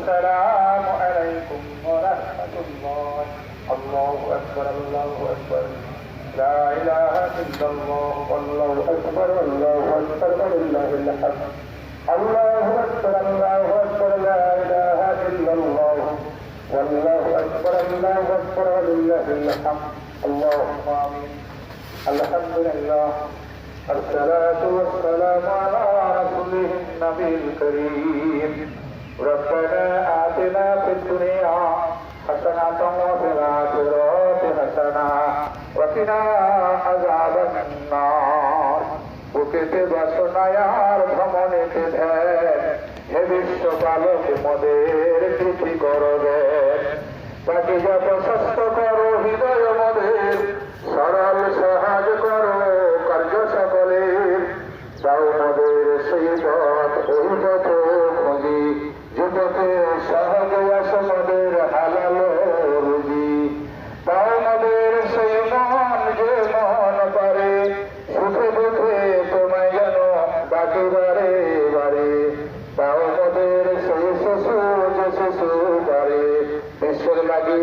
السلام عليكم ورحمة الله. الله أكبر الله أكبر لا إله إلا الله والله أكبر الله أكبر ولله الحمد. الله أكبر الله أكبر لا إله إلا الله والله أكبر الله أكبر ولله الحمد. اللهم آمين. الحمد لله الصلاة والسلام على رسوله النبي الكريم. ربنا آتنا في الدنيا حسنة وفي الآخرة حسنة وقنا عذاب النار. বুকেতে বাসনায়ার ভ্রমণেতে ধ্যান, হে বিশ্বপালক মোদের কৃতি করবে। বাকি যা প্রশস্ত করো হৃদয় মোদের, সরল সহজ করো কার্য সকলের। দাও মোদের সেই পথ ওই পথে খুঁজি, যে পথে সহজে আসে মোদের হালাল রুজি। দাও মোদের সেই মন যে মন পারে, সুখে দুঃখে তোমায় যেন ডাকে বারে বারে। দাও মোদের সেই শিশু যে শিশু পারে, বিশ্বের লাগি